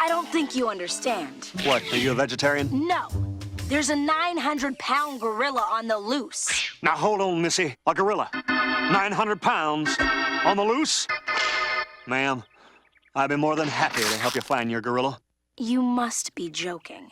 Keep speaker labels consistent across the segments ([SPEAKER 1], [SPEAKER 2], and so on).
[SPEAKER 1] I don't think you understand.
[SPEAKER 2] What, are you a vegetarian?
[SPEAKER 1] No. There's a 900-pound gorilla on the loose.
[SPEAKER 2] Now hold on, Missy. A gorilla. 900 pounds on the loose? Ma'am, I'd be more than happy to help you find your gorilla.
[SPEAKER 1] You must be joking.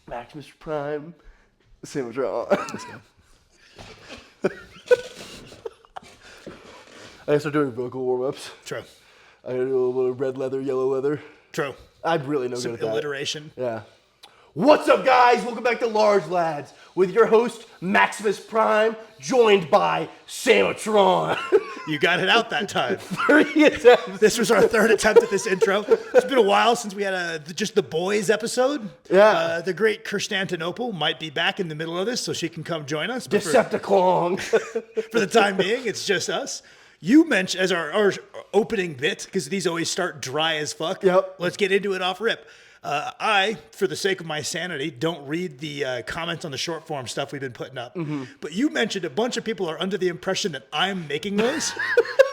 [SPEAKER 3] Maximus Prime, sandwich raw. I start doing vocal warm-ups.
[SPEAKER 4] True.
[SPEAKER 3] I gotta do a little bit of red leather, yellow leather.
[SPEAKER 4] True.
[SPEAKER 3] I'm really no
[SPEAKER 4] Some
[SPEAKER 3] good at that.
[SPEAKER 4] alliteration.
[SPEAKER 3] Yeah. What's up, guys? Welcome back to Large Lads with your host, Maximus Prime, joined by Samatron.
[SPEAKER 4] You got it out that time.
[SPEAKER 3] 30 attempts.
[SPEAKER 4] This was our third attempt at this intro. It's been a while since we had just the boys episode.
[SPEAKER 3] Yeah.
[SPEAKER 4] The great Kirstantinople might be back in the middle of this, so she can come join us. But
[SPEAKER 3] Decepticon.
[SPEAKER 4] for the time being, it's just us. You mentioned as our opening bit, because these always start dry as fuck.
[SPEAKER 3] Yep.
[SPEAKER 4] Let's get into it off rip. I, for the sake of my sanity, don't read the comments on the short form stuff we've been putting up. Mm-hmm. But you mentioned a bunch of people are under the impression that I'm making those.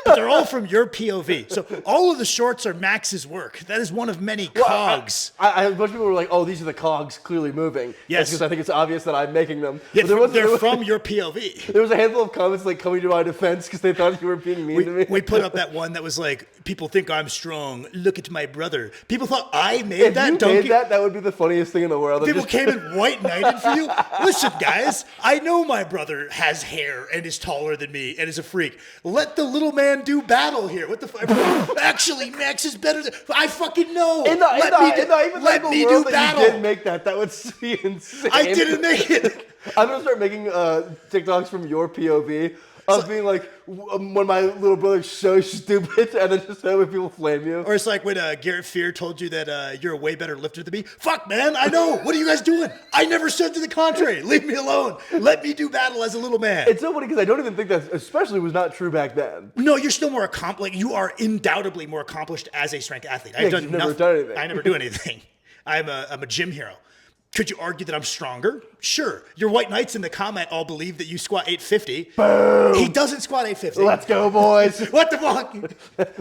[SPEAKER 4] But they're all from your POV. So all of the shorts are Max's work. That is one of many cogs.
[SPEAKER 3] A bunch of people were like, oh, these are the cogs clearly moving.
[SPEAKER 4] Yes.
[SPEAKER 3] Because I think it's obvious that I'm making them.
[SPEAKER 4] Yeah,
[SPEAKER 3] But
[SPEAKER 4] they're from your POV.
[SPEAKER 3] There was a handful of comments like coming to my defense because they thought you were being mean to me.
[SPEAKER 4] We put up that one that was like, people think I'm strong. Look at my brother. People thought I made that.
[SPEAKER 3] If you made that would be the funniest thing in the world.
[SPEAKER 4] People came in white knighted for you. Listen, guys, I know my brother has hair and is taller than me and is a freak. Let the little man do battle here. What the fuck? Actually, Max is better than I fucking know. Let me do battle.
[SPEAKER 3] You did make that. That would be insane.
[SPEAKER 4] I didn't make it.
[SPEAKER 3] I'm gonna start making TikToks from your POV. Of being like, when my little brother's so stupid, and then just having people flame you.
[SPEAKER 4] Or it's like when Garrett Fear told you that you're a way better lifter than me. Fuck, man, I know. What are you guys doing? I never said to the contrary. Leave me alone. Let me do battle as a little man.
[SPEAKER 3] It's so funny because I don't even think that especially was not true back then.
[SPEAKER 4] No, you're still more accomplished. Like, you are undoubtedly more accomplished as a strength athlete.
[SPEAKER 3] I've done never done anything.
[SPEAKER 4] I never do anything. I'm a gym hero. Could you argue that I'm stronger? Sure. Your white knights in the comment all believe that you squat 850.
[SPEAKER 3] Boom.
[SPEAKER 4] He doesn't squat 850.
[SPEAKER 3] Let's go, boys.
[SPEAKER 4] What the fuck?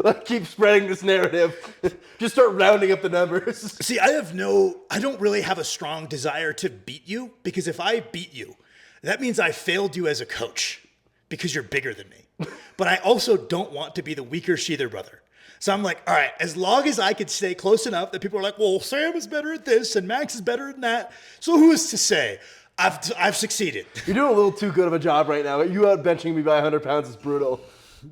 [SPEAKER 3] Let's keep spreading this narrative. Just start rounding up the numbers.
[SPEAKER 4] See, I don't really have a strong desire to beat you, because if I beat you, that means I failed you as a coach because you're bigger than me. But I also don't want to be the weaker Sheether brother. So I'm like, all right, as long as I could stay close enough that people are like, well, Sam is better at this and Max is better at that. So who is to say? I've succeeded.
[SPEAKER 3] You're doing a little too good of a job right now. You out benching me by 100 pounds is brutal.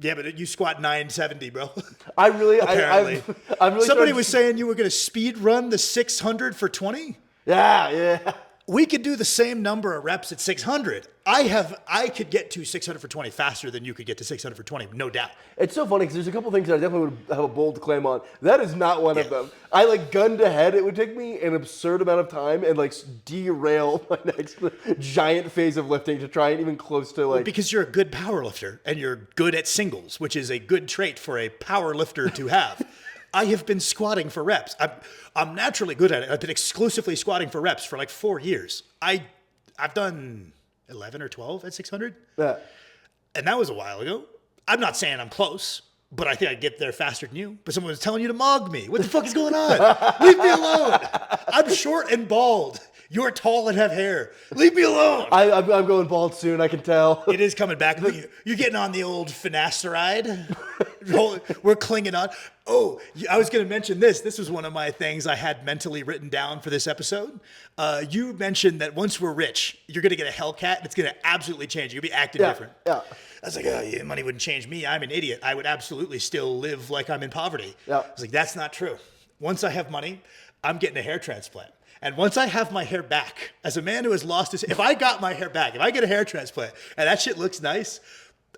[SPEAKER 4] Yeah, but you squat 970, bro.
[SPEAKER 3] I really,
[SPEAKER 4] apparently.
[SPEAKER 3] I'm really.
[SPEAKER 4] Somebody was saying you were going to speed run the 600 for 20.
[SPEAKER 3] Yeah.
[SPEAKER 4] We could do the same number of reps at 600. I could get to 600 for 20 faster than you could get to 600 for 20, no doubt.
[SPEAKER 3] It's so funny because there's a couple things that I definitely would have a bold claim on. That is not one of them. I gunned ahead. It would take me an absurd amount of time and derail my next giant phase of lifting to try and even close to
[SPEAKER 4] Because you're a good power lifter and you're good at singles, which is a good trait for a power lifter to have. I have been squatting for reps. I'm naturally good at it. I've been exclusively squatting for reps for 4 years. I've done 11 or 12 at 600.
[SPEAKER 3] Yeah.
[SPEAKER 4] And that was a while ago. I'm not saying I'm close, but I think I'd get there faster than you. But someone was telling you to mog me. What the fuck is going on? Leave me alone. I'm short and bald. You're tall and have hair. Leave me alone.
[SPEAKER 3] I'm going bald soon. I can tell.
[SPEAKER 4] It is coming back. You're getting on the old finasteride. We're clinging on. Oh, I was going to mention this. This was one of my things I had mentally written down for this episode. You mentioned that once we're rich, you're going to get a Hellcat. And it's going to absolutely change. You'll be acting different.
[SPEAKER 3] Yeah.
[SPEAKER 4] I was like, oh, yeah, money wouldn't change me. I'm an idiot. I would absolutely still live like I'm in poverty.
[SPEAKER 3] Yeah.
[SPEAKER 4] I was like, that's not true. Once I have money, I'm getting a hair transplant. And once I have my hair back, as a man who has lost his, if I got my hair back, if I get a hair transplant and that shit looks nice,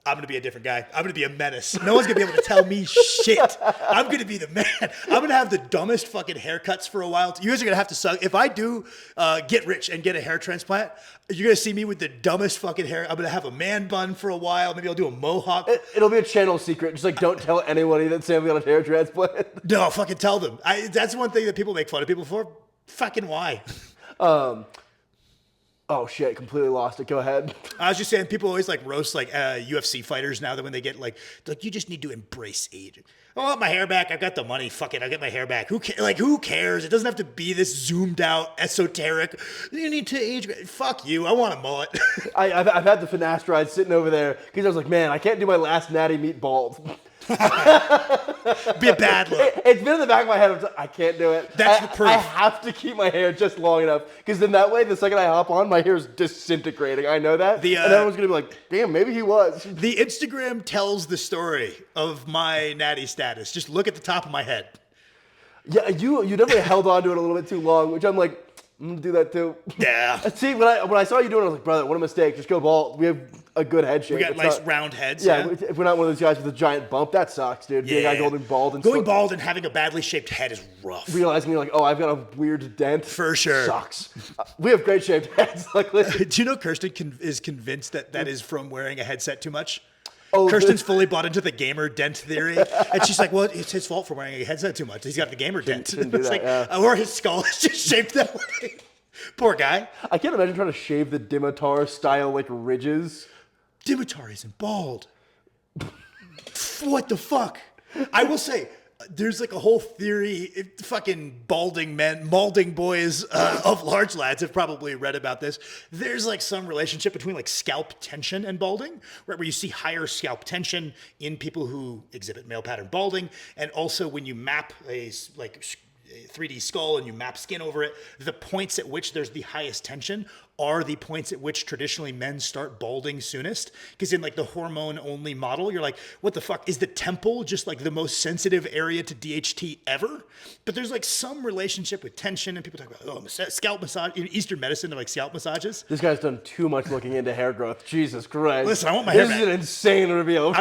[SPEAKER 4] I'm going to be a different guy. I'm going to be a menace. No one's going to be able to tell me shit. I'm going to be the man. I'm going to have the dumbest fucking haircuts for a while. You guys are going to have to suck. If I do get rich and get a hair transplant, you're going to see me with the dumbest fucking hair. I'm going to have a man bun for a while. Maybe I'll do a mohawk.
[SPEAKER 3] It'll be a channel secret. Just like, don't tell anybody that Sam got a hair transplant.
[SPEAKER 4] No, I'll fucking tell them. That's one thing that people make fun of people for. Fucking why?
[SPEAKER 3] Oh shit, completely lost it. Go ahead.
[SPEAKER 4] I was just saying, people always like roast like UFC fighters now that when they get like you just need to embrace age. I want my hair back. I've got the money. Fuck it. I'll get my hair back. Who cares? It doesn't have to be this zoomed out, esoteric. You need to age. Fuck you. I want a mullet.
[SPEAKER 3] I've had the finasteride sitting over there because I was like, man, I can't do my last natty meat bald.
[SPEAKER 4] Be a bad look.
[SPEAKER 3] It's been in the back of my head. I can't do it.
[SPEAKER 4] That's the proof.
[SPEAKER 3] I have to keep my hair just long enough because then that way, the second I hop on, my hair is disintegrating. I know that. And everyone's going to be like, damn, maybe he was.
[SPEAKER 4] The Instagram tells the story of my natty status. Just look at the top of my head.
[SPEAKER 3] Yeah, you definitely held on to it a little bit too long, which I'm like, I'm gonna do that too.
[SPEAKER 4] Yeah.
[SPEAKER 3] See, when I saw you doing it, I was like, brother, what a mistake. Just go bald. We have a good head shape.
[SPEAKER 4] We got nice round heads.
[SPEAKER 3] Yeah, if we're not one of those guys with a giant bump, that sucks, dude. Being a guy going bald and
[SPEAKER 4] going bald and having a badly shaped head is rough.
[SPEAKER 3] Realizing you're like, oh, I've got a weird dent.
[SPEAKER 4] For sure.
[SPEAKER 3] Sucks. We have great shaped heads. Like, listen.
[SPEAKER 4] Do you know Kirsten is convinced that is from wearing a headset too much?
[SPEAKER 3] Oh,
[SPEAKER 4] Kirsten's fully bought into the gamer dent theory, and she's like, "Well, it's his fault for wearing a headset too much. He's got the gamer dent." It's like, or his skull is just shaped that way. Poor guy.
[SPEAKER 3] I can't imagine trying to shave the Dimitar style like ridges.
[SPEAKER 4] Dimitar isn't bald. What the fuck? I will say, there's like a whole theory. Fucking balding boys of large lads have probably read about this. There's like some relationship between like scalp tension and balding, right? Where you see higher scalp tension in people who exhibit male pattern balding, and also when you map a 3D skull and you map skin over it, the points at which there's the highest tension are the points at which traditionally men start balding soonest. Because in like the hormone only model, you're like, what the fuck? Is the temple just like the most sensitive area to DHT ever? But there's like some relationship with tension, and people talk about scalp massage, Eastern medicine, like scalp massages.
[SPEAKER 3] This guy's done too much looking into hair growth. Jesus Christ.
[SPEAKER 4] Listen, I want my hair back.
[SPEAKER 3] This is an insane reveal.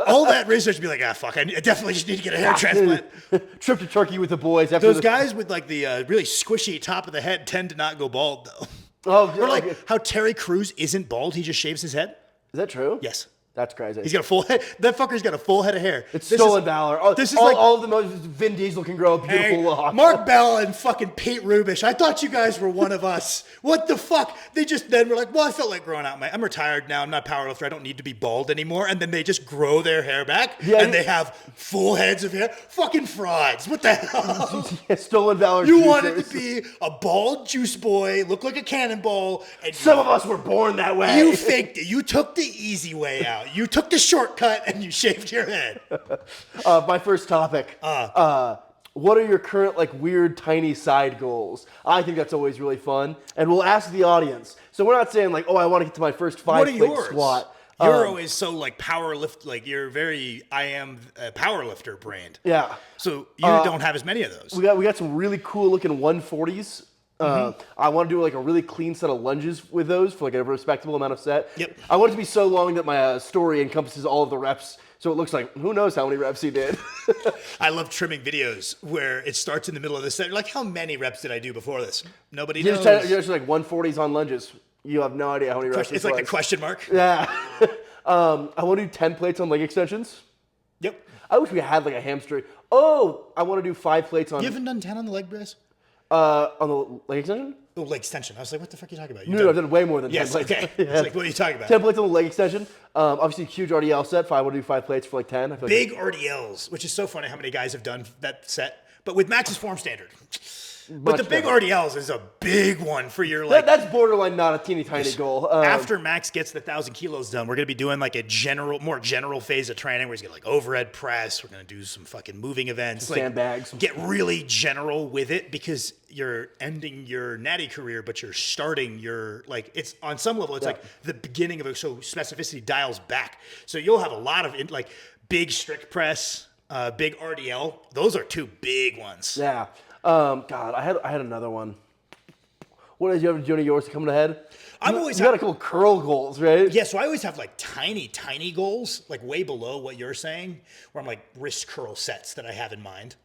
[SPEAKER 4] All that research would be like, fuck, I definitely just need to get a hair transplant.
[SPEAKER 3] Trip to Turkey with the boys. After
[SPEAKER 4] Those guys with like the really squishy top of the head tend to not go bald though.
[SPEAKER 3] Oh,
[SPEAKER 4] or like how Terry Crews isn't bald, he just shaves his head.
[SPEAKER 3] Is that true?
[SPEAKER 4] Yes.
[SPEAKER 3] That's crazy.
[SPEAKER 4] He's got a full head. That fucker's got a full head of hair.
[SPEAKER 3] It's stolen valor. Oh,
[SPEAKER 4] this is like
[SPEAKER 3] all of the most Vin Diesel can grow a beautiful lock.
[SPEAKER 4] Mark Bell and fucking Pete Rubish. I thought you guys were one of us. What the fuck? They just then were like, well, I felt like growing out I'm retired now. I'm not a powerlifter. I don't need to be bald anymore. And then they just grow their hair back and they have full heads of hair. Fucking frauds. What the hell?
[SPEAKER 3] Yeah, stolen valor.
[SPEAKER 4] You wanted to be a bald juice boy, look like a cannonball. And
[SPEAKER 3] some of us were born that way.
[SPEAKER 4] You faked it. You took the easy way out. You took the shortcut and you shaved your head.
[SPEAKER 3] My first topic. What are your current like weird tiny side goals? I think that's always really fun, and we'll ask the audience. So we're not saying like, oh, I want to get to my first 5-plate squat.
[SPEAKER 4] You're always so like powerlift, like you're very I am a powerlifter brand.
[SPEAKER 3] Yeah.
[SPEAKER 4] So you don't have as many of those.
[SPEAKER 3] We got some really cool looking 140s. I want to do like a really clean set of lunges with those for like a respectable amount of set.
[SPEAKER 4] Yep.
[SPEAKER 3] I want it to be so long that my story encompasses all of the reps, so it looks like who knows how many reps he did.
[SPEAKER 4] I love trimming videos where it starts in the middle of the set. You're like, how many reps did I do before this? Nobody knows.
[SPEAKER 3] You're just like 140s on lunges. You have no idea how many reps.
[SPEAKER 4] It's like the question mark.
[SPEAKER 3] Yeah. I want to do 10 plates on leg extensions.
[SPEAKER 4] Yep.
[SPEAKER 3] I wish we had like a hamstring. Oh, I want to do 5 plates on.
[SPEAKER 4] You haven't done 10 on the leg press?
[SPEAKER 3] On the leg extension?
[SPEAKER 4] Oh, leg extension. I was like, what the fuck are you talking about?
[SPEAKER 3] No, I've done way more than 10 plates.
[SPEAKER 4] Okay. It's like, what are you talking about?
[SPEAKER 3] 10 plates on the leg extension. Obviously, huge RDL set. I want to do 5 plates for like 10. I feel
[SPEAKER 4] Big RDLs, which is so funny how many guys have done that set. But with Max's form standard, But the big RDLs is a big one for your like.
[SPEAKER 3] That's borderline not a teeny tiny goal.
[SPEAKER 4] After Max gets the 1,000 kilos done, we're gonna be doing like a more general phase of training where he's gonna like overhead press. We're gonna do some fucking moving events, like
[SPEAKER 3] sandbags.
[SPEAKER 4] Get really general with it because you're ending your natty career, but you're starting your like. It's on some level, it's like the beginning of it. So specificity dials back. So you'll have a lot of like big strict press, big RDL. Those are two big ones.
[SPEAKER 3] Yeah. God, I had another one. What did you have to do yours to come ahead? You got a couple curl goals, right?
[SPEAKER 4] Yeah, so I always have like tiny goals, like way below what you're saying, where I'm like wrist curl sets that I have in mind.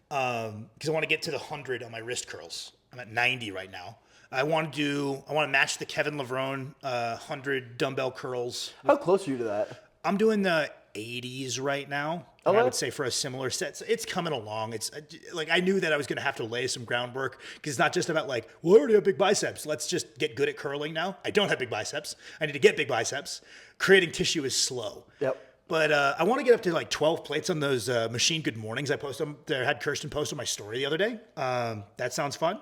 [SPEAKER 4] Because I want to get to the 100 on my wrist curls. I'm at 90 right now. I want to match the Kevin Levrone 100 dumbbell curls.
[SPEAKER 3] How close are you to that?
[SPEAKER 4] I'm doing the 80s right now. I would say for a similar set. So it's coming along. It's like I knew that I was going to have to lay some groundwork because it's not just about like, well, I already have big biceps. Let's just get good at curling now. I don't have big biceps. I need to get big biceps. Creating tissue is slow.
[SPEAKER 3] Yep.
[SPEAKER 4] But I want to get up to like 12 plates on those Machine Good Mornings I posted. I had Kirsten post on my story the other day. That sounds fun.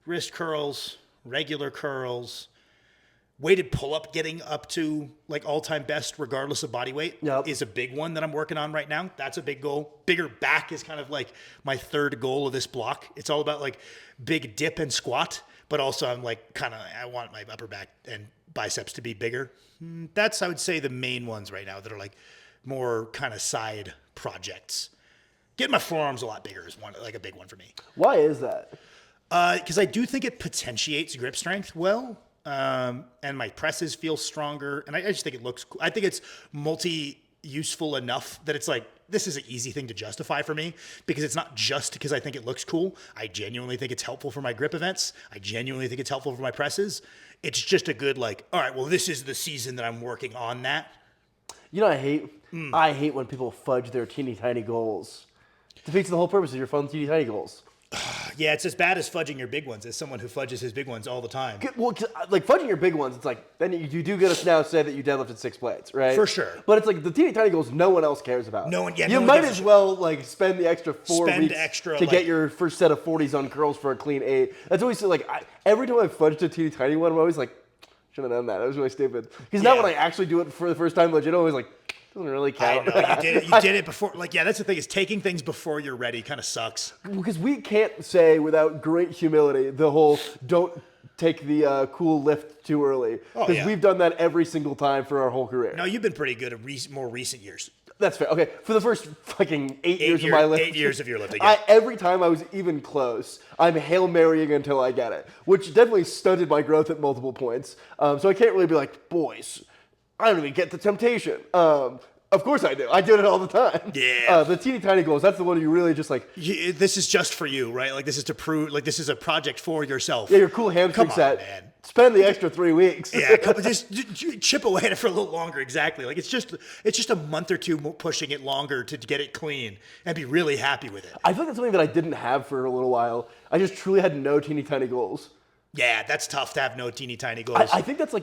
[SPEAKER 4] Wrist curls, regular curls. Weighted pull-up getting up to like all-time best regardless of body weight is a big one that I'm working on right now. That's a big goal. Bigger back is kind of like my third goal of this block. It's all about like big dip and squat, but also I'm like I want my upper back and biceps to be bigger. That's, I would say, the main ones right now that are like more kind of side projects. Getting my forearms a lot bigger is like a big one for me.
[SPEAKER 3] Why is that?
[SPEAKER 4] Because I do think it potentiates grip strength well. And my presses feel stronger. And I just think it looks cool. I think it's multi-useful enough that it's like, this is an easy thing to justify for me because it's not just because I think it looks cool. I genuinely think it's helpful for my grip events. I genuinely think it's helpful for my presses. It's just a good like, all right, well, this is the season that I'm working on that.
[SPEAKER 3] You know, I hate when people fudge their teeny tiny goals. It defeats the whole purpose of your fun teeny tiny goals.
[SPEAKER 4] Yeah, it's as bad as fudging your big ones as someone who fudges his big ones all the time.
[SPEAKER 3] Well, like fudging your big ones, it's like, then you do get us now say that you deadlifted 6 plates, right?
[SPEAKER 4] For sure.
[SPEAKER 3] But it's like the teeny tiny goals no one else cares about.
[SPEAKER 4] No one, yeah.
[SPEAKER 3] You might as well like spend the extra 4 weeks to
[SPEAKER 4] like,
[SPEAKER 3] get your first set of 40s on curls for a clean 8. That's always like, every time I fudged a teeny tiny one, I'm always like, should have done that. That was really stupid. Because now when I actually do it for the first time, legit, I'm always like, doesn't really count.
[SPEAKER 4] I know, you did it before. Like, yeah, that's the thing is taking things before you're ready kind of sucks.
[SPEAKER 3] Because we can't say without great humility the whole don't take the cool lift too early. Because we've done that every single time for our whole career.
[SPEAKER 4] No, you've been pretty good at more recent years.
[SPEAKER 3] That's fair. Okay, for the first fucking 8 years of my lifting.
[SPEAKER 4] 8 years of your lifting. Yeah.
[SPEAKER 3] Every time I was even close, I'm Hail Marying until I get it, which definitely stunted my growth at multiple points. So I can't really be like, boys, I don't even get the temptation. Of course I do. I do it all the time.
[SPEAKER 4] Yeah.
[SPEAKER 3] The teeny tiny goals, that's the one you really just like...
[SPEAKER 4] This is just for you, right? Like this is to prove, like this is a project for yourself.
[SPEAKER 3] Yeah, your cool hamstring set. Man. Spend the extra 3 weeks.
[SPEAKER 4] Yeah, just chip away at it for a little longer. Exactly. Like it's just a month or two pushing it longer to get it clean and be really happy with it.
[SPEAKER 3] I feel like that's something that I didn't have for a little while. I just truly had no teeny tiny goals.
[SPEAKER 4] Yeah, that's tough to have no teeny tiny goals.
[SPEAKER 3] I think that's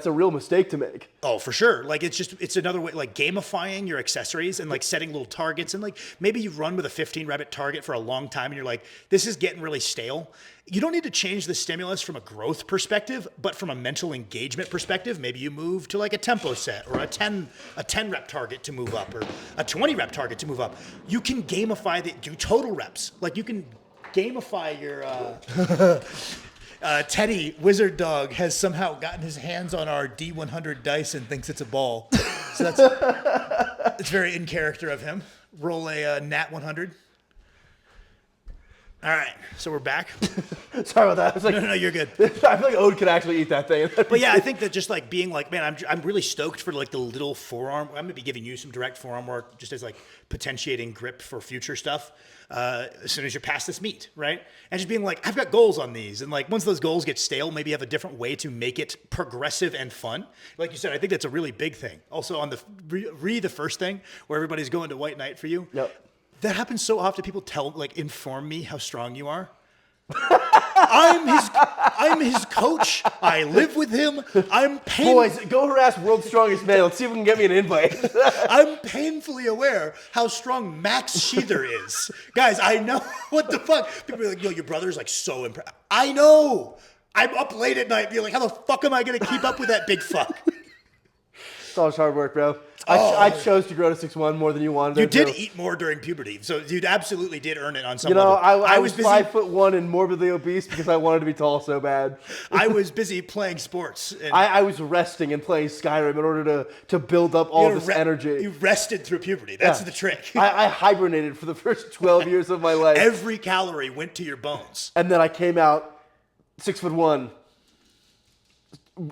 [SPEAKER 3] a real mistake to make.
[SPEAKER 4] Oh, for sure. Like it's another way, like gamifying your accessories and like setting little targets and like maybe you run with a 15 rep target for a long time and you're like, this is getting really stale. You don't need to change the stimulus from a growth perspective, but from a mental engagement perspective, maybe you move to like a tempo set or a 10 rep target to move up or a 20 rep target to move up. You can gamify do total reps. Like you can gamify your Teddy, Wizard Dog, has somehow gotten his hands on our D100 dice and thinks it's a ball. So it's very in character of him. Roll a Nat 100. All right, so we're back.
[SPEAKER 3] Sorry about that. I was like,
[SPEAKER 4] no, you're good.
[SPEAKER 3] I feel like Ode could actually eat that thing.
[SPEAKER 4] But yeah, I think that just like being like, man, I'm really stoked for like the little forearm. I'm gonna be giving you some direct forearm work just as like potentiating grip for future stuff. As soon as you're past this meet, right? And just being like, I've got goals on these. And like, once those goals get stale, maybe you have a different way to make it progressive and fun. Like you said, I think that's a really big thing. Also on the first thing where everybody's going to White Knight for you.
[SPEAKER 3] Yep.
[SPEAKER 4] That happens so often. People inform me how strong you are. I'm his coach. I live with him.
[SPEAKER 3] Boys, go harass World's Strongest Man. Let's see if we can get me an invite.
[SPEAKER 4] I'm painfully aware how strong Max Sheether is. Guys, I know what the fuck. People are like, yo, your brother's like so impressed. I know. I'm up late at night being like, how the fuck am I going to keep up with that big fuck?
[SPEAKER 3] It's all hard work, bro. I chose to grow to 6'1" more than you wanted.
[SPEAKER 4] You did eat more during puberty, so you absolutely did earn it on some
[SPEAKER 3] You know,
[SPEAKER 4] level.
[SPEAKER 3] I was 5'1" and morbidly obese because I wanted to be tall so bad.
[SPEAKER 4] I was busy playing sports. And
[SPEAKER 3] I was resting and playing Skyrim in order to build up all this energy.
[SPEAKER 4] You rested through puberty. That's the trick.
[SPEAKER 3] I hibernated for the first 12 years of my life.
[SPEAKER 4] Every calorie went to your bones.
[SPEAKER 3] And then I came out 6'1",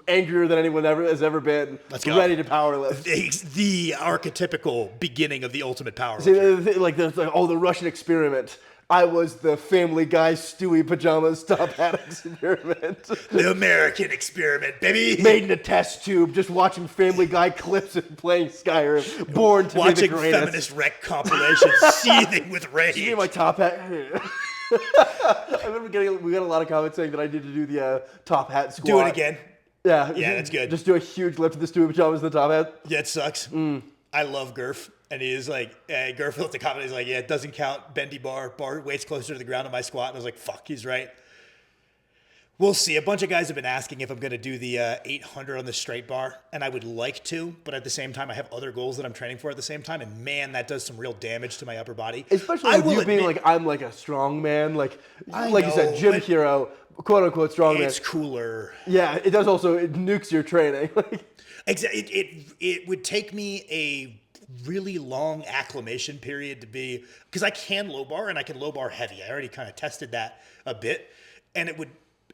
[SPEAKER 3] angrier than anyone has ever been.
[SPEAKER 4] Let's go.
[SPEAKER 3] Ready to powerlift.
[SPEAKER 4] The archetypical beginning of the ultimate power.
[SPEAKER 3] See, the Russian experiment. I was the Family Guy Stewie pajamas top hat experiment.
[SPEAKER 4] The American experiment, baby.
[SPEAKER 3] Made in a test tube, just watching Family Guy clips and playing Skyrim. Born to be the
[SPEAKER 4] Watching
[SPEAKER 3] greatest.
[SPEAKER 4] feminist rec compilations, seething with rage.
[SPEAKER 3] See my top hat. I remember we got a lot of comments saying that I need to do the top hat squat.
[SPEAKER 4] Do it again.
[SPEAKER 3] Yeah,
[SPEAKER 4] that's good.
[SPEAKER 3] Just do a huge lift of the Stewie pajamas in the top hat.
[SPEAKER 4] Yeah, it sucks. I love Gurf. And he is like, Gurf left a comment. He's like, yeah, it doesn't count. Bendy bar weight's closer to the ground on my squat. And I was like, fuck, he's right. We'll see. A bunch of guys have been asking if I'm going to do the 800 on the straight bar. And I would like to, but at the same time, I have other goals that I'm training for at the same time. And man, that does some real damage to my upper body.
[SPEAKER 3] Especially with you being like, I'm like a strong man. Like you said, gym hero, quote unquote strong man.
[SPEAKER 4] It's cooler.
[SPEAKER 3] Yeah, it does also, it nukes your training.
[SPEAKER 4] It would take me a really long acclimation period to be, because I can low bar and I can low bar heavy. I already kind of tested that a bit. And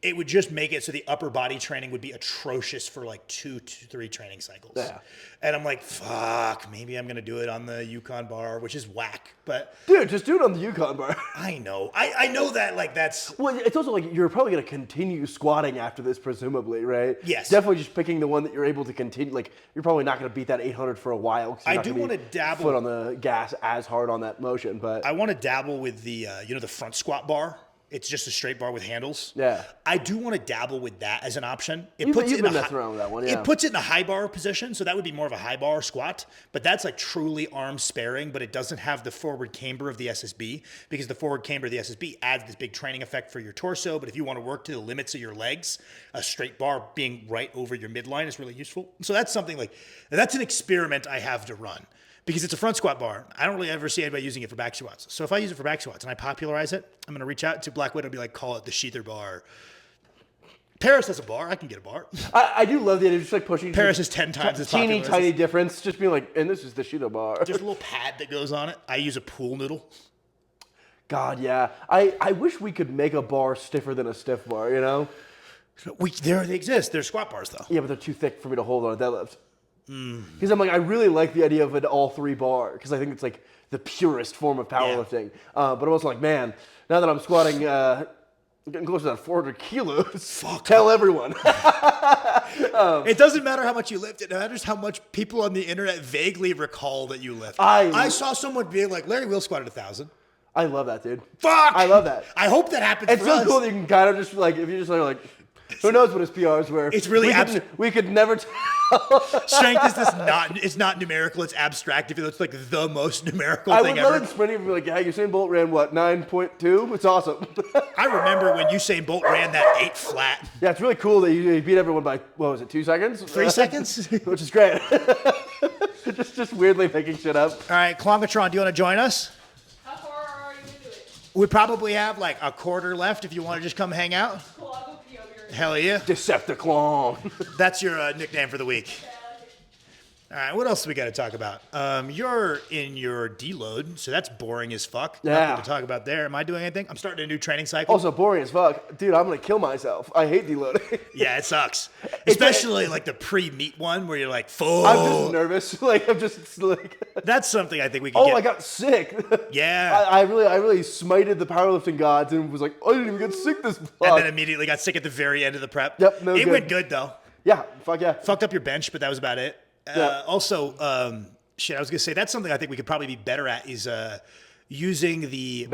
[SPEAKER 4] it would just make it so the upper body training would be atrocious for like 2 to 3 training cycles. Yeah. And I'm like, fuck, maybe I'm going to do it on the Yukon bar, which is whack. But
[SPEAKER 3] dude, just do it on the Yukon bar.
[SPEAKER 4] I know. I know that like that's...
[SPEAKER 3] Well, it's also like you're probably going to continue squatting after this, presumably, right?
[SPEAKER 4] Yes.
[SPEAKER 3] Definitely just picking the one that you're able to continue. Like, you're probably not going to beat that 800 for a while.
[SPEAKER 4] I do want to dabble...
[SPEAKER 3] Foot on the gas as hard on that motion, but...
[SPEAKER 4] I want to dabble with the, the front squat bar. It's just a straight bar with handles.
[SPEAKER 3] Yeah.
[SPEAKER 4] I do want to dabble with that as an option.
[SPEAKER 3] You've been messing around with that one, yeah.
[SPEAKER 4] It puts it in a high bar position, so that would be more of a high bar squat. But that's like truly arm sparing, but it doesn't have the forward camber of the SSB, because the forward camber of the SSB adds this big training effect for your torso. But if you want to work to the limits of your legs, a straight bar being right over your midline is really useful. So that's something like, that's an experiment I have to run. Because it's a front squat bar. I don't really ever see anybody using it for back squats. So if I use it for back squats and I popularize it, I'm going to reach out to Black Widow and be like, call it the Sheether bar. Paris has a bar. I can get a bar.
[SPEAKER 3] I do love the idea of just like pushing.
[SPEAKER 4] Paris is 10 times as popular.
[SPEAKER 3] Teeny tiny difference. Just being like, and this is the Sheether bar.
[SPEAKER 4] There's a little pad that goes on it. I use a pool noodle.
[SPEAKER 3] God, yeah. I wish we could make a bar stiffer than a stiff bar, you know?
[SPEAKER 4] They exist. They're squat bars, though.
[SPEAKER 3] Yeah, but they're too thick for me to hold on a deadlift. Because I'm like, I really like the idea of an all-3 bar, because I think it's like the purest form of powerlifting. But I'm also like, man, now that I'm squatting, getting close to that 400 kilos, tell everyone.
[SPEAKER 4] It doesn't matter how much you lift. It matters how much people on the internet vaguely recall that you lift. I saw someone being like, Larry Will squatted 1,000.
[SPEAKER 3] I love that, dude.
[SPEAKER 4] Fuck!
[SPEAKER 3] I love that.
[SPEAKER 4] I hope that happens
[SPEAKER 3] it's
[SPEAKER 4] for
[SPEAKER 3] so
[SPEAKER 4] us.
[SPEAKER 3] cool that you can kind of just like, if you just like, who knows what his PRs were.
[SPEAKER 4] It's really
[SPEAKER 3] we could never tell.
[SPEAKER 4] Strength is it's not numerical, it's abstract. If it's like the most numerical thing ever.
[SPEAKER 3] I would love it sprinting and be like, yeah, Usain Bolt ran what, 9.2? It's awesome.
[SPEAKER 4] I remember when Usain Bolt ran that 8 flat.
[SPEAKER 3] Yeah, it's really cool that you beat everyone by, what was it, 2 seconds?
[SPEAKER 4] 3 seconds?
[SPEAKER 3] Which is great. just weirdly making shit up.
[SPEAKER 4] All right, Klongatron, do you want to join us?
[SPEAKER 5] How far are you into it?
[SPEAKER 4] We probably have like a quarter left if you want to just come hang out.
[SPEAKER 5] Cool, I'll go pee over here.
[SPEAKER 4] Hell yeah.
[SPEAKER 3] Decepticon.
[SPEAKER 4] That's your nickname for the week. All right, what else do we got to talk about? You're in your deload, so that's boring as fuck.
[SPEAKER 3] Yeah.
[SPEAKER 4] Nothing to talk about there. Am I doing anything? I'm starting a new training cycle.
[SPEAKER 3] Also boring as fuck. Dude, I'm going to kill myself. I hate deloading.
[SPEAKER 4] Yeah, it sucks. Especially like the pre-meet one where you're like, full.
[SPEAKER 3] I'm just nervous. I'm just like...
[SPEAKER 4] That's something I think we can
[SPEAKER 3] Oh,
[SPEAKER 4] get.
[SPEAKER 3] I got sick.
[SPEAKER 4] Yeah.
[SPEAKER 3] I really smited the powerlifting gods and was like, I didn't even get sick this vlog.
[SPEAKER 4] And then immediately got sick at the very end of the prep.
[SPEAKER 3] Yep,
[SPEAKER 4] It went good though.
[SPEAKER 3] Yeah, fuck yeah.
[SPEAKER 4] Fucked up your bench, but that was about it.
[SPEAKER 3] Yeah.
[SPEAKER 4] Also, I was gonna say that's something I think we could probably be better at is using the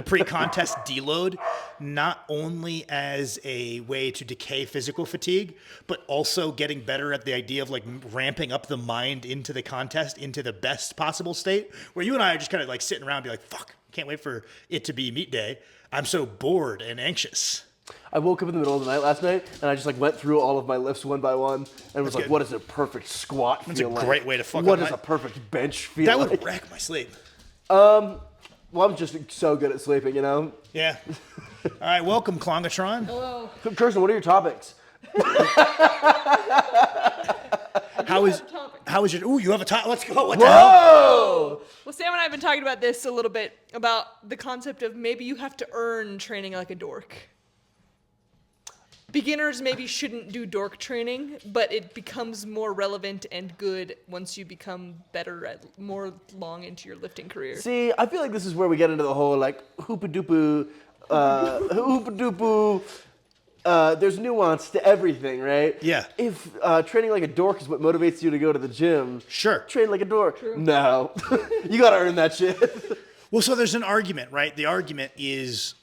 [SPEAKER 4] pre-contest deload not only as a way to decay physical fatigue, but also getting better at the idea of like ramping up the mind into the contest into the best possible state, where you and I are just kind of like sitting around and be like, fuck, can't wait for it to be meet day. I'm so bored and anxious.
[SPEAKER 3] I woke up in the middle of the night last night, and I just like went through all of my lifts one by one, and was like,
[SPEAKER 4] good.
[SPEAKER 3] what does a perfect squat
[SPEAKER 4] That's
[SPEAKER 3] feel
[SPEAKER 4] a
[SPEAKER 3] like?
[SPEAKER 4] great way to fuck
[SPEAKER 3] What
[SPEAKER 4] up
[SPEAKER 3] does
[SPEAKER 4] my-
[SPEAKER 3] a perfect bench feel
[SPEAKER 4] That
[SPEAKER 3] like?
[SPEAKER 4] would wreck my sleep.
[SPEAKER 3] Well, I'm just so good at sleeping, you know?
[SPEAKER 4] Yeah. All right, welcome, Klongatron.
[SPEAKER 5] Hello.
[SPEAKER 3] Kirsten, what are your topics?
[SPEAKER 4] How is your? Ooh, you have a top. Let's go. What the hell?
[SPEAKER 3] Whoa!
[SPEAKER 5] Well, Sam and I have been talking about this a little bit, about the concept of maybe you have to earn training like a dork. Beginners maybe shouldn't do dork training, but it becomes more relevant and good once you become better at more long into your lifting career.
[SPEAKER 3] See, I feel like this is where we get into the whole like hoopa-doopoo, there's nuance to everything, right?
[SPEAKER 4] Yeah.
[SPEAKER 3] If training like a dork is what motivates you to go to the gym,
[SPEAKER 4] Sure.
[SPEAKER 3] train like a dork. No. You gotta earn that shit.
[SPEAKER 4] Well, so there's an argument, right? The argument is,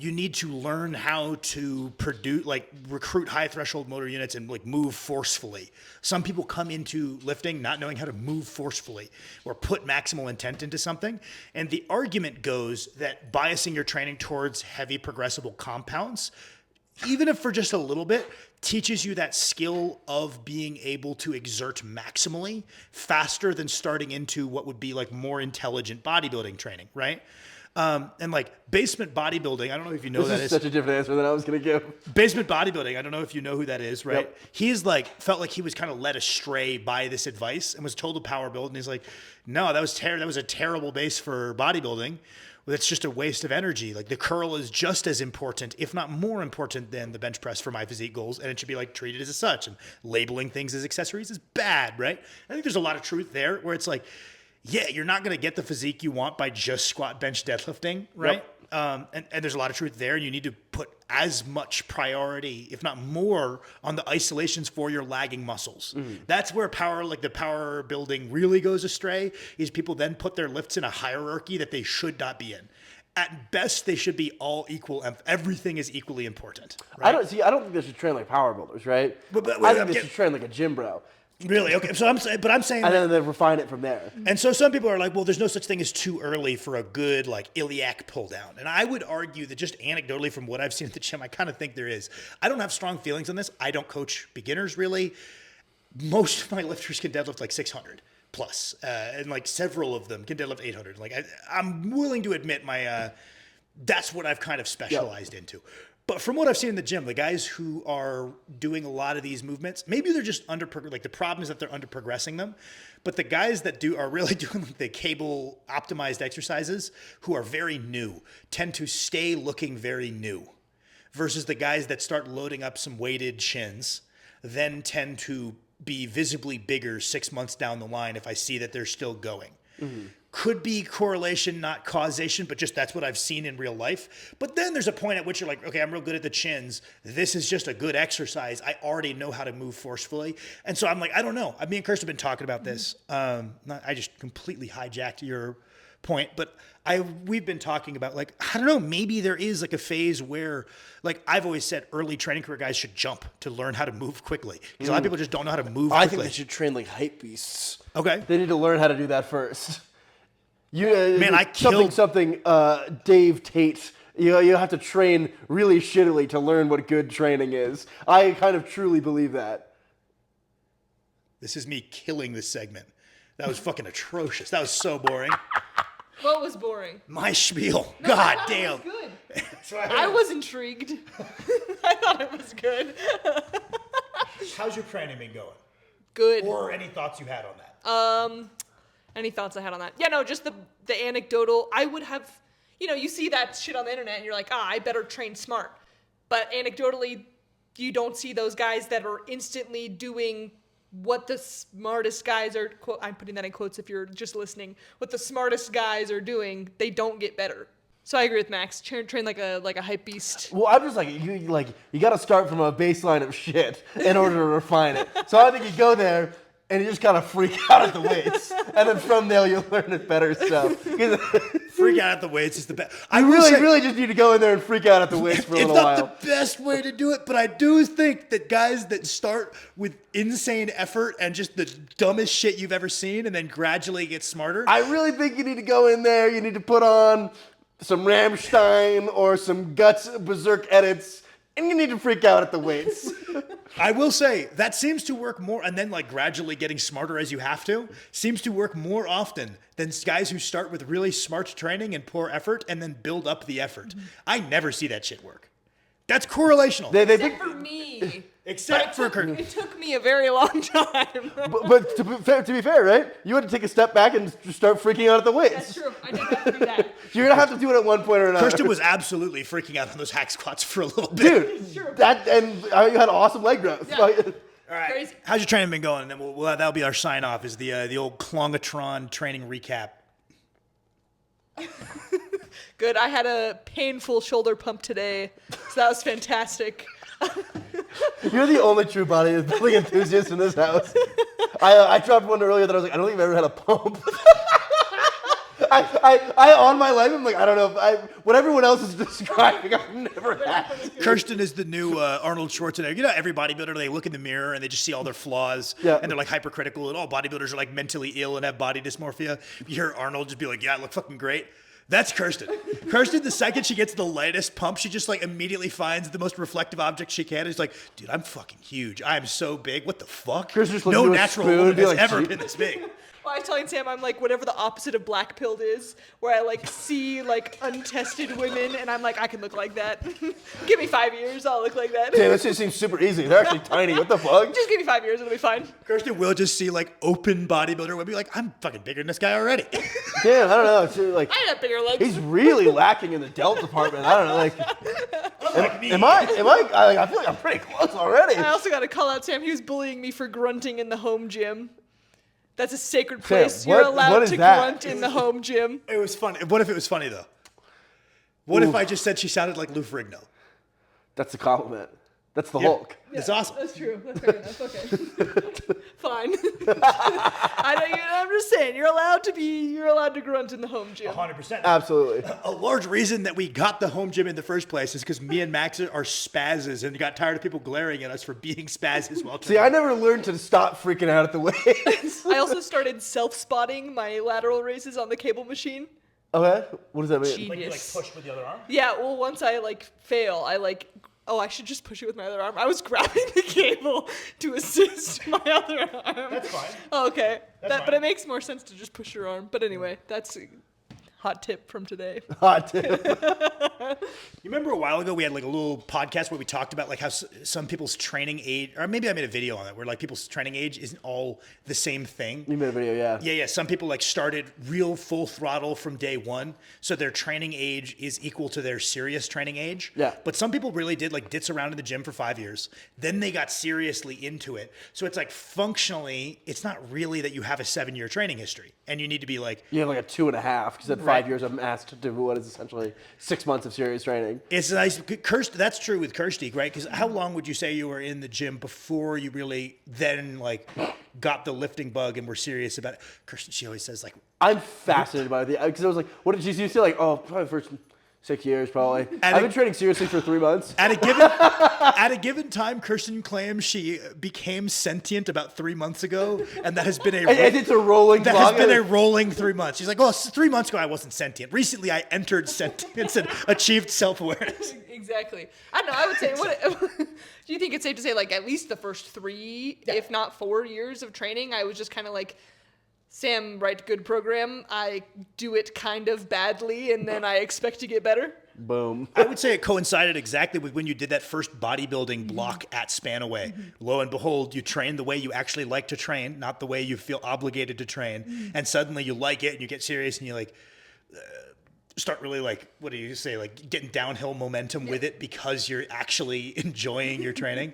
[SPEAKER 4] you need to learn how to produce, like recruit high threshold motor units and like move forcefully. Some people come into lifting not knowing how to move forcefully or put maximal intent into something. And the argument goes that biasing your training towards heavy progressible compounds, even if for just a little bit, teaches you that skill of being able to exert maximally faster than starting into what would be like more intelligent bodybuilding training, right? And like basement bodybuilding, I don't know if you know
[SPEAKER 3] This is such a different answer than I was gonna give.
[SPEAKER 4] Basement bodybuilding, I don't know if you know who that is, right?
[SPEAKER 3] Yep.
[SPEAKER 4] He's like, felt like he was kind of led astray by this advice and was told to power build. And he's like, no, that was a terrible base for bodybuilding. Well, that's just a waste of energy. Like the curl is just as important, if not more important than the bench press for my physique goals. And it should be like treated as such, and labeling things as accessories is bad, right? I think there's a lot of truth there where it's like, yeah, you're not going to get the physique you want by just squat, bench, deadlifting, right?
[SPEAKER 3] Yep.
[SPEAKER 4] And there's a lot of truth there. You need to put as much priority, if not more, on the isolations for your lagging muscles. That's where the power building really goes astray, is people then put their lifts in a hierarchy that they should not be in. At best, they should be all equal. Everything is equally important. Right?
[SPEAKER 3] I don't think they should train like power builders, right?
[SPEAKER 4] But
[SPEAKER 3] I think they should train like a gym bro.
[SPEAKER 4] Really? Okay. So I'm saying
[SPEAKER 3] And then they refine it from there.
[SPEAKER 4] And so some people are like, well, there's no such thing as too early for a good like iliac pull down. And I would argue that just anecdotally from what I've seen at the gym, I kind of think there is. I don't have strong feelings on this. I don't coach beginners really. Most of my lifters can deadlift like 600 plus, and like several of them can deadlift 800. Like I'm willing to admit that's what I've kind of specialized into. But from what I've seen in the gym, the guys who are doing a lot of these movements, maybe they're just like the problem is that they're under progressing them. But the guys that are really doing like the cable optimized exercises, who are very new, tend to stay looking very new, versus the guys that start loading up some weighted shins, then tend to be visibly bigger 6 months down the line if I see that they're still going. Could be correlation, not causation, but just that's what I've seen in real life. But then there's a point at which you're like, okay, I'm real good at the chins. This is just a good exercise. I already know how to move forcefully. And so I'm like, I don't know. Me and Kirsten have been talking about this. I just completely hijacked your point, but we've been talking about like, I don't know, maybe there is like a phase where, like I've always said, early training career guys should jump to learn how to move quickly. Because a lot of people just don't know how to move quickly.
[SPEAKER 3] I think they should train like hype beasts.
[SPEAKER 4] Okay.
[SPEAKER 3] They need to learn how to do that first.
[SPEAKER 4] I killed
[SPEAKER 3] something. Dave Tate. You have to train really shittily to learn what good training is. I kind of truly believe that.
[SPEAKER 4] This is me killing this segment. That was fucking atrocious. That was so boring.
[SPEAKER 5] What was boring?
[SPEAKER 4] My spiel. God
[SPEAKER 5] I
[SPEAKER 4] damn.
[SPEAKER 5] thought it was good. I was intrigued. I thought it was good.
[SPEAKER 4] How's your training been going?
[SPEAKER 5] Good.
[SPEAKER 4] Or any thoughts you had on that?
[SPEAKER 5] Any thoughts I had on that? Yeah, no, just the anecdotal. I would have, you see that shit on the internet and you're like, I better train smart. But anecdotally, you don't see those guys that are instantly doing what the smartest guys are, I'm putting that in quotes if you're just listening, what the smartest guys are doing, they don't get better. So I agree with Max. Train like a hype beast.
[SPEAKER 3] Well, I'm just like you got to start from a baseline of shit in order to refine it. So I think you go there, and you just kind of freak out at the weights. And then from there, you'll learn it better stuff.
[SPEAKER 4] Freak out at the weights is the best. I
[SPEAKER 3] You
[SPEAKER 4] will say,
[SPEAKER 3] really just need to go in there and freak out at the weights for a
[SPEAKER 4] it's
[SPEAKER 3] little
[SPEAKER 4] not
[SPEAKER 3] while.
[SPEAKER 4] the best way to do it, but I do think that guys that start with insane effort and just the dumbest shit you've ever seen and then gradually get smarter.
[SPEAKER 3] I really think you need to go in there. You need to put on some Rammstein or some Guts Berserk edits, and you need to freak out at the weights.
[SPEAKER 4] I will say that seems to work more, and then like gradually getting smarter as you have to, seems to work more often than guys who start with really smart training and poor effort and then build up the effort. I never see that shit work. That's correlational.
[SPEAKER 5] Except for me.
[SPEAKER 4] Except for Kurt.
[SPEAKER 5] It took me a very long time.
[SPEAKER 3] But to be fair, right? You had to take a step back and just start freaking out at the weights.
[SPEAKER 5] That's true. I did have to do that.
[SPEAKER 3] You're gonna have to do it at one point or another.
[SPEAKER 4] Kirsten was absolutely freaking out on those hack squats for a little bit.
[SPEAKER 3] Dude, you had awesome leg growth.
[SPEAKER 5] Yeah.
[SPEAKER 3] Like,
[SPEAKER 4] All right.
[SPEAKER 5] Crazy.
[SPEAKER 4] How's your training been going? And then that'll be our sign off. Is the old Klongatron training recap.
[SPEAKER 5] Good. I had a painful shoulder pump today, so that was fantastic.
[SPEAKER 3] you're the only true bodybuilding enthusiast in this house. I dropped one earlier that I was like, I don't think I've ever had a pump. I on my life, I'm like, I don't know. What everyone else is describing, I've never had.
[SPEAKER 4] Kirsten is the new Arnold Schwarzenegger. You know, every bodybuilder, they look in the mirror and they just see all their flaws.
[SPEAKER 3] Yeah.
[SPEAKER 4] And they're like hypercritical. And all bodybuilders are like mentally ill and have body dysmorphia. You hear Arnold just be like, yeah, I look fucking great. That's Kirsten. Kirsten, the second she gets the lightest pump, she just like immediately finds the most reflective object she can. She's like, dude, I'm fucking huge. I am so big. What the fuck?
[SPEAKER 3] Kirsten just
[SPEAKER 4] No
[SPEAKER 3] looks into a
[SPEAKER 4] natural
[SPEAKER 3] spoon
[SPEAKER 4] woman
[SPEAKER 3] and be
[SPEAKER 4] has
[SPEAKER 3] like,
[SPEAKER 4] ever
[SPEAKER 3] "Gee."
[SPEAKER 4] been this big.
[SPEAKER 5] Well, I was telling Sam, I'm like whatever the opposite of black pilled is, where I like see like untested women, and I'm like, I can look like that. Give me 5 years, I'll look like that.
[SPEAKER 3] Damn, this just seems super easy. They're actually tiny. What the fuck?
[SPEAKER 5] Just give me 5 years, it'll be fine.
[SPEAKER 4] Kirsten will just see like open bodybuilder would be like, I'm fucking bigger than this guy already.
[SPEAKER 3] Damn, I don't know. It's like
[SPEAKER 5] I have bigger legs.
[SPEAKER 3] he's really lacking in the delt department. I don't know. Like, am I? I feel like I'm pretty close already.
[SPEAKER 5] I also got to call out Sam. He was bullying me for grunting in the home gym. That's a sacred place.
[SPEAKER 3] what-
[SPEAKER 5] You're
[SPEAKER 3] what
[SPEAKER 5] allowed
[SPEAKER 3] is
[SPEAKER 5] to
[SPEAKER 3] that?
[SPEAKER 5] grunt in the home gym.
[SPEAKER 4] It was funny. What if it was funny though? What if I just said she sounded like Lou Ferrigno?
[SPEAKER 3] That's a compliment. That's the Hulk.
[SPEAKER 4] It's awesome.
[SPEAKER 5] That's true. That's fair enough. Okay. Fine. I'm just saying, you're allowed to grunt in the home gym.
[SPEAKER 4] 100%.
[SPEAKER 3] Absolutely.
[SPEAKER 4] A large reason that we got the home gym in the first place is because me and Max are spazzes and got tired of people glaring at us for being spazzes while
[SPEAKER 3] See,
[SPEAKER 4] training.
[SPEAKER 3] I never learned to stop freaking out at the weights.
[SPEAKER 5] I also started self-spotting my lateral raises on the cable machine.
[SPEAKER 3] Okay, what does that mean?
[SPEAKER 5] Genius.
[SPEAKER 4] push with the other arm?
[SPEAKER 5] Yeah, well, once I fail, I should just push it with my other arm. I was grabbing the cable to assist my other arm.
[SPEAKER 4] That's fine.
[SPEAKER 5] Oh, okay.
[SPEAKER 4] That's
[SPEAKER 5] But
[SPEAKER 4] fine.
[SPEAKER 5] it makes more sense to just push your arm. But anyway, that's a hot tip from today.
[SPEAKER 3] Hot tip.
[SPEAKER 4] You remember a while ago we had like a little podcast where we talked about like how some people's training age, or maybe I made a video on it, where like people's training age isn't all the same thing.
[SPEAKER 3] You made a video, yeah.
[SPEAKER 4] Yeah. Some people like started real full throttle from day one, so their training age is equal to their serious training age.
[SPEAKER 3] Yeah.
[SPEAKER 4] But some people really did like ditz around in the gym for 5 years, then they got seriously into it. So it's like functionally, it's not really that you have a 7-year training history, and you need to be like,
[SPEAKER 3] You have like a 2.5, because at
[SPEAKER 4] Right.
[SPEAKER 3] 5 years I'm asked to do what is essentially 6 months of serious training.
[SPEAKER 4] it's nice. That's true with Kirsty, right? Because how long would you say you were in the gym before you really then like got the lifting bug and were serious about it? Kirsty, she always says like,
[SPEAKER 3] I'm fascinated by it, because I was like, what did you say? Like, oh, probably the first 6 years, probably. I've been training seriously for 3 months.
[SPEAKER 4] at a given time, Kirsten claims she became sentient about 3 months ago, and that has been
[SPEAKER 3] And it's a rolling
[SPEAKER 4] that
[SPEAKER 3] clock.
[SPEAKER 4] has been a rolling 3 months. She's like, well, 3 months ago I wasn't sentient. Recently I entered sentience and achieved self-awareness.
[SPEAKER 5] Exactly. I don't know. I would say, do you think it's safe to say like at least the first 3, if not 4 years of training, I was just kind of like, Sam, write good program. I do it kind of badly, and then I expect to get better.
[SPEAKER 3] Boom.
[SPEAKER 4] I would say it coincided exactly with when you did that first bodybuilding block at Spanaway. Lo and behold, you train the way you actually like to train, not the way you feel obligated to train. And suddenly you like it and you get serious and you like start really like, what do you say, like getting downhill momentum with it because you're actually enjoying your training.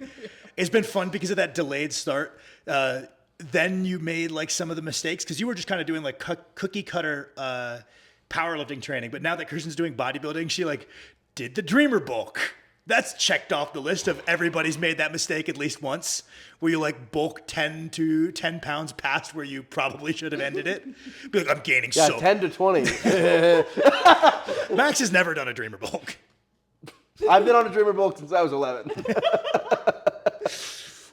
[SPEAKER 4] It's been fun because of that delayed start. Then you made like some of the mistakes because you were just kind of doing like cookie cutter powerlifting training. But now that Kirsten's doing bodybuilding, she like did the dreamer bulk, That's checked off the list of everybody's made that mistake at least once, where you like bulk 10 pounds past where you probably should have ended it. Be like, I'm gaining
[SPEAKER 3] Yeah,
[SPEAKER 4] so.
[SPEAKER 3] 10 to 20.
[SPEAKER 4] Max has never done a dreamer bulk.
[SPEAKER 3] I've been on a dreamer bulk since I was 11.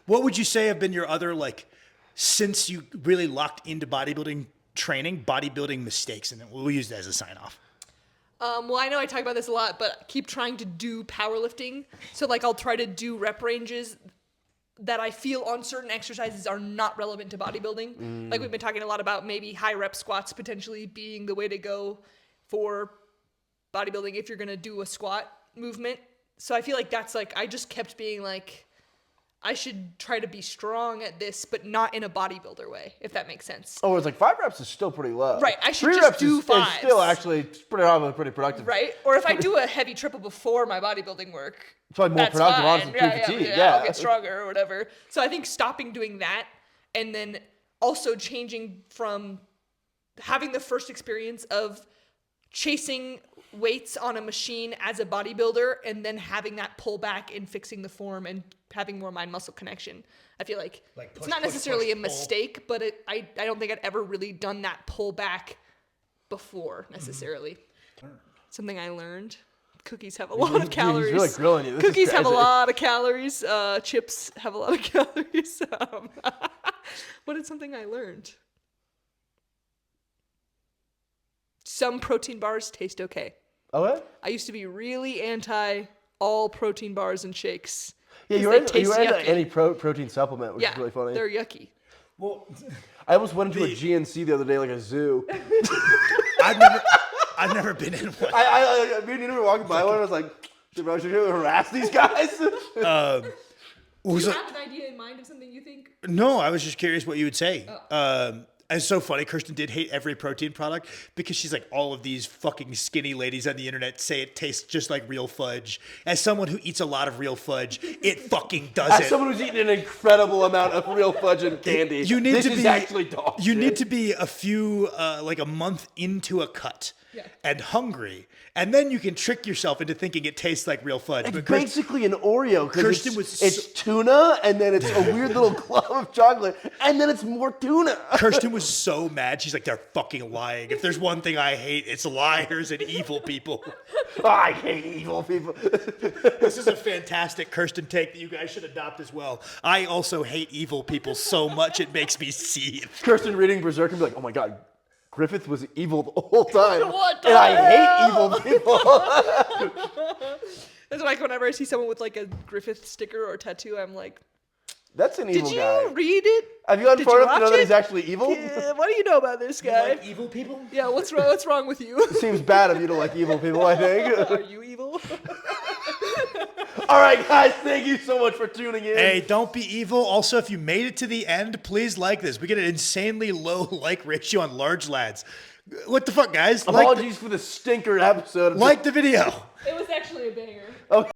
[SPEAKER 4] What would you say have been your other, like, since you really locked into bodybuilding training, bodybuilding mistakes? And then we'll use that as a sign off.
[SPEAKER 5] Well, I know I talk about this a lot, but keep trying to do powerlifting. So, like, I'll try to do rep ranges that I feel on certain exercises are not relevant to bodybuilding. Like, we've been talking a lot about maybe high rep squats potentially being the way to go for bodybuilding if you're going to do a squat movement. So I feel like that's like, I just kept being like, I should try to be strong at this, but not in a bodybuilder way, if that makes sense.
[SPEAKER 3] Oh, it's like 5 reps is still pretty low.
[SPEAKER 5] Right, I should
[SPEAKER 3] 3
[SPEAKER 5] just
[SPEAKER 3] reps
[SPEAKER 5] do
[SPEAKER 3] is
[SPEAKER 5] 5s.
[SPEAKER 3] still actually pretty productive.
[SPEAKER 5] Right? Or if I do a heavy triple before my bodybuilding work,
[SPEAKER 3] It's probably more
[SPEAKER 5] that's
[SPEAKER 3] productive,
[SPEAKER 5] fine.
[SPEAKER 3] honestly, pre-fatigue. Yeah.
[SPEAKER 5] I'll get stronger or whatever. So I think stopping doing that and then also changing from having the first experience of chasing weights on a machine as a bodybuilder and then having that pull back and fixing the form and having more mind-muscle connection. I feel like
[SPEAKER 4] Like
[SPEAKER 5] it's not necessarily a mistake, but I don't think I'd ever really done that pull back before necessarily. Something I learned. Cookies have a lot of calories.
[SPEAKER 3] He's really grilling you. This is
[SPEAKER 5] Cookies have a
[SPEAKER 3] crazy.
[SPEAKER 5] lot of calories. Chips have a lot of calories. What is something I learned? Some protein bars taste okay.
[SPEAKER 3] Oh, what?
[SPEAKER 5] I used to be really anti all protein bars and shakes.
[SPEAKER 3] Yeah,
[SPEAKER 5] 'cause
[SPEAKER 3] you
[SPEAKER 5] they
[SPEAKER 3] were
[SPEAKER 5] taste
[SPEAKER 3] into
[SPEAKER 5] yucky.
[SPEAKER 3] any protein supplement, which
[SPEAKER 5] Yeah,
[SPEAKER 3] is really funny.
[SPEAKER 5] they're yucky.
[SPEAKER 4] Well,
[SPEAKER 3] I almost went into a GNC the other day, like a zoo.
[SPEAKER 4] I've never been in one.
[SPEAKER 3] Me and you were walking by one, and I was like, should I harass these guys?
[SPEAKER 5] Do you have an idea in mind of something you think?
[SPEAKER 4] No, I was just curious what you would say. It's so funny. Kirsten did hate every protein product because she's like, all of these fucking skinny ladies on the internet say it tastes just like real fudge. As someone who eats a lot of real fudge, it fucking doesn't.
[SPEAKER 3] As someone who's eaten an incredible amount of real fudge and candy, this is actually dog
[SPEAKER 4] You
[SPEAKER 3] shit.
[SPEAKER 4] need to be a few, like a month into a cut and hungry. And then you can trick yourself into thinking it tastes like real fudge.
[SPEAKER 3] It's
[SPEAKER 4] But Kirsten,
[SPEAKER 3] basically an Oreo because
[SPEAKER 4] Kirsten was
[SPEAKER 3] it's tuna, and then it's a weird little clump of chocolate, and then it's more tuna.
[SPEAKER 4] Kirsten was so mad. She's like, they're fucking lying. If there's one thing I hate, it's liars and evil people.
[SPEAKER 3] Oh, I hate evil people.
[SPEAKER 4] This is a fantastic Kirsten take that you guys should adopt as well. I also hate evil people so much it makes me seethe.
[SPEAKER 3] Kirsten reading Berserk and be like, oh my god, Griffith was evil the whole time.
[SPEAKER 5] What the
[SPEAKER 3] and I
[SPEAKER 5] hell?
[SPEAKER 3] hate evil people.
[SPEAKER 5] That's like whenever I see someone with like a Griffith sticker or tattoo, I'm like,
[SPEAKER 3] That's an evil
[SPEAKER 5] did you
[SPEAKER 3] guy.
[SPEAKER 5] read it?
[SPEAKER 3] Have you gotten
[SPEAKER 5] Did
[SPEAKER 3] far
[SPEAKER 5] you
[SPEAKER 3] enough to know
[SPEAKER 5] watch
[SPEAKER 3] that
[SPEAKER 5] it?
[SPEAKER 3] he's actually evil?
[SPEAKER 5] Yeah, what do you know about this guy?
[SPEAKER 4] evil people?
[SPEAKER 5] Yeah, what's wrong? What's wrong with you?
[SPEAKER 3] Seems bad of you to like evil people, I think.
[SPEAKER 5] Are you evil?
[SPEAKER 3] All right, guys, thank you so much for tuning in.
[SPEAKER 4] Hey, don't be evil. Also, if you made it to the end, please like this. We get an insanely low like ratio on large lads. What the fuck, guys?
[SPEAKER 3] Apologies for the stinker episode.
[SPEAKER 4] Like the video.
[SPEAKER 5] It was actually a banger.
[SPEAKER 3] Okay.